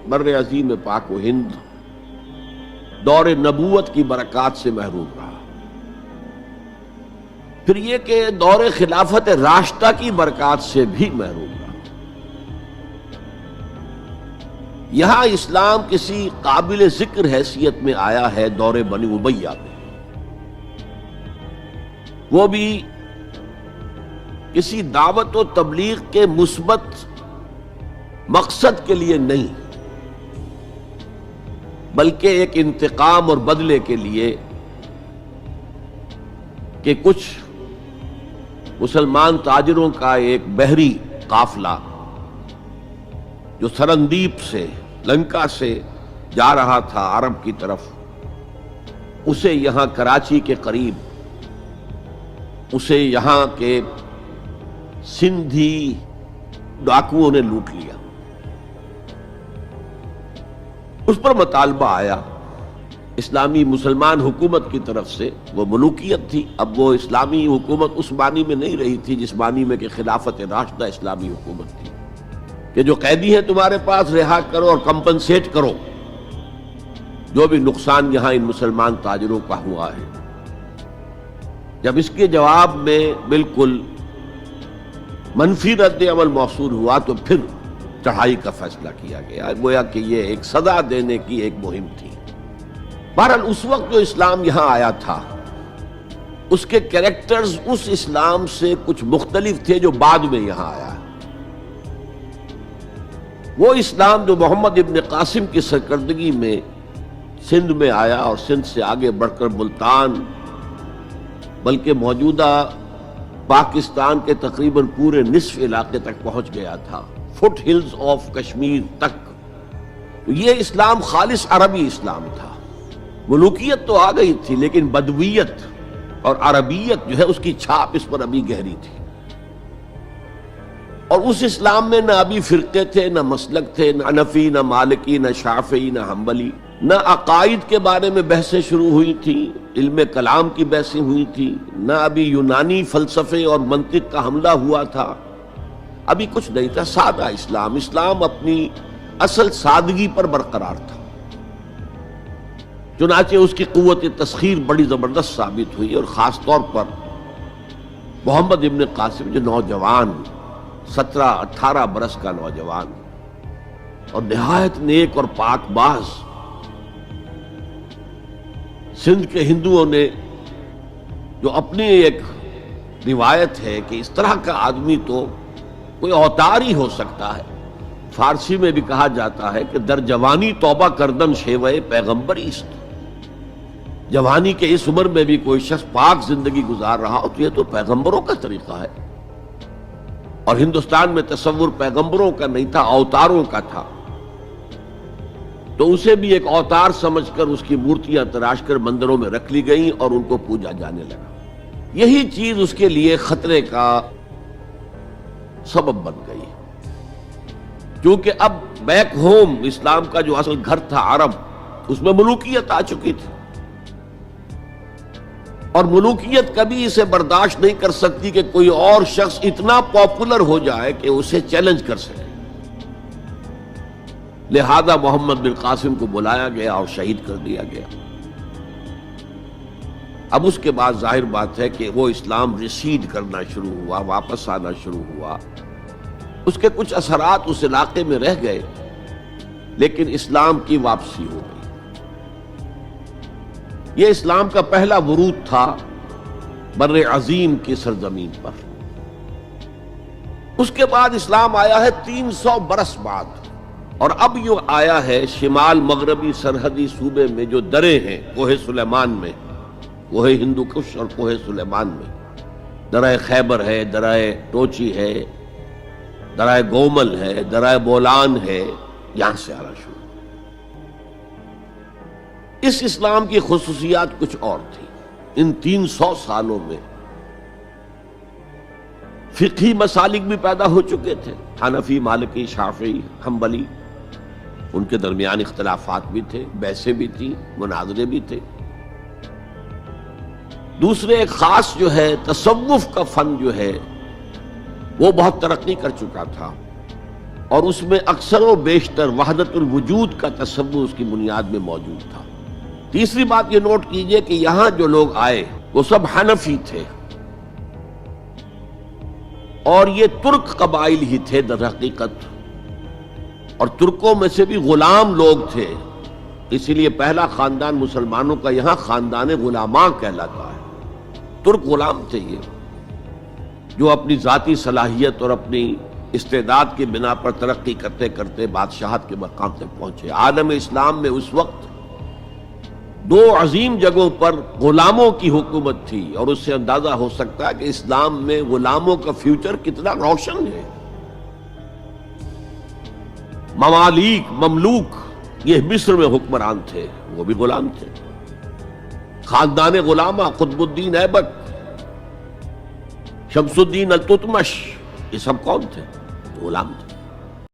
بر عظیم پاک و ہند دور نبوت کی برکات سے محروم رہا. پھر یہ کہ دور خلافت راشدہ کی برکات سے بھی محروم رہا. یہاں اسلام کسی قابل ذکر حیثیت میں آیا ہے دور بنی امیہ میں، وہ بھی کسی دعوت و تبلیغ کے مثبت مقصد کے لیے نہیں، بلکہ ایک انتقام اور بدلے کے لیے کہ کچھ مسلمان تاجروں کا ایک بحری قافلہ جو سرندیپ سے لنکا سے جا رہا تھا عرب کی طرف، اسے یہاں کراچی کے قریب اسے یہاں کے سندھی ڈاکوؤں نے لوٹ لیا. اس پر مطالبہ آیا اسلامی مسلمان حکومت کی طرف سے. وہ ملوکیت تھی، اب وہ اسلامی حکومت اس معنی میں نہیں رہی تھی جس معنی میں کہ خلافت راشدہ اسلامی حکومت تھی کہ جو قیدی ہیں تمہارے پاس رہا کرو اور کمپنسیٹ کرو جو بھی نقصان یہاں ان مسلمان تاجروں کا ہوا ہے. جب اس کے جواب میں بالکل منفی رد عمل موصول ہوا تو پھر چڑھائی کا فیصلہ کیا گیا، گویا کہ یہ ایک سزا دینے کی ایک مہم تھی. بہرحال اس وقت جو اسلام یہاں آیا تھا اس کے کریکٹرز اس اسلام سے کچھ مختلف تھے جو بعد میں یہاں آیا. وہ اسلام جو محمد ابن قاسم کی سرکردگی میں سندھ میں آیا اور سندھ سے آگے بڑھ کر ملتان بلکہ موجودہ پاکستان کے تقریباً پورے نصف علاقے تک پہنچ گیا تھا، فٹ ہلز آف کشمیر تک. یہ اسلام خالص عربی اسلام تھا. ملوکیت تو آ گئی تھی لیکن بدویت اور عربیت جو ہے اس کی چھاپ اس پر ابھی گہری تھی. اور اس اسلام میں نہ ابھی فرقے تھے، نہ مسلک تھے، نہ حنفی، نہ مالکی، نہ شافعی، نہ حنبلی. نہ عقائد کے بارے میں بحثیں شروع ہوئی تھیں، علم کلام کی بحثیں ہوئی تھیں، نہ ابھی یونانی فلسفے اور منطق کا حملہ ہوا تھا. ابھی کچھ نہیں تھا. سادہ اسلام، اسلام اپنی اصل سادگی پر برقرار تھا. چنانچہ اس کی قوت تسخیر بڑی زبردست ثابت ہوئی، اور خاص طور پر محمد ابن قاسم جو نوجوان 17-18 برس کا نوجوان اور نہایت نیک اور پاک باز، سندھ کے ہندوؤں نے جو اپنی ایک روایت ہے کہ اس طرح کا آدمی تو کوئی اوتار ہی ہو سکتا ہے. فارسی میں بھی کہا جاتا ہے کہ در جوانی توبہ کردن شیوہ پیغمبری است. جوانی کے اس عمر میں بھی کوئی شخص پاک زندگی گزار رہا ہو تو یہ تو پیغمبروں کا طریقہ ہے. اور ہندوستان میں تصور پیغمبروں کا نہیں تھا، اوتاروں کا تھا. تو اسے بھی ایک اوتار سمجھ کر اس کی مورتیاں تراش کر مندروں میں رکھ لی گئیں اور ان کو پوجا جانے لگا. یہی چیز اس کے لیے خطرے کا سبب بن گئی، کیونکہ اب بیک ہوم اسلام کا جو اصل گھر تھا عرب، اس میں ملوکیت آ چکی تھی، اور ملوکیت کبھی اسے برداشت نہیں کر سکتی کہ کوئی اور شخص اتنا پاپولر ہو جائے کہ اسے چیلنج کر سکے. لہذا محمد بن قاسم کو بلایا گیا اور شہید کر دیا گیا. اب اس کے بعد ظاہر بات ہے کہ وہ اسلام ریسیڈ کرنا شروع ہوا، واپس آنا شروع ہوا. اس کے کچھ اثرات اس علاقے میں رہ گئے، لیکن اسلام کی واپسی ہو گئی. یہ اسلام کا پہلا ورود تھا بر عظیم کی سرزمین پر. اس کے بعد اسلام آیا ہے 300 برس بعد، اور اب یہ آیا ہے شمال مغربی سرحدی صوبے میں جو دریں ہیں، کوہ سلیمان میں، کوہ ہندو کش اور کوہ سلیمان میں. درہ خیبر ہے، درہ ٹوچی ہے، درہ گومل ہے، درہ بولان ہے، یہاں سے آنا شروع. اس اسلام کی خصوصیات کچھ اور تھی. ان 300 سالوں میں فقہی مسالک بھی پیدا ہو چکے تھے، حنفی، مالکی، شافعی، حنبلی. ان کے درمیان اختلافات بھی تھے، بحثیں بھی تھیں، مناظرے بھی تھے. دوسرے ایک خاص جو ہے تصوف کا فن جو ہے وہ بہت ترقی کر چکا تھا. اور اس میں اکثر و بیشتر وحدت الوجود کا تصور اس کی بنیاد میں موجود تھا۔ تیسری بات یہ نوٹ کیجئے کہ یہاں جو لوگ آئے وہ سب حنفی تھے، اور یہ ترک قبائل ہی تھے در حقیقت، اور ترکوں میں سے بھی غلام لوگ تھے، اسی لیے پہلا خاندان مسلمانوں کا یہاں خاندان غلاماں کہلاتا ہے۔ ترک غلام تھے یہ، جو اپنی ذاتی صلاحیت اور اپنی استعداد کی بنا پر ترقی کرتے کرتے بادشاہت کے مقام تک پہنچے۔ عالم اسلام میں اس وقت دو عظیم جگہوں پر غلاموں کی حکومت تھی، اور اس سے اندازہ ہو سکتا ہے کہ اسلام میں غلاموں کا فیوچر کتنا روشن ہے۔ ممالک، مملوک، یہ مصر میں حکمران تھے، وہ بھی غلام تھے۔ خاندان غلامہ، قطب الدین ایبک، شمس الدین التتمش، یہ سب کون تھے؟ غلام تھے۔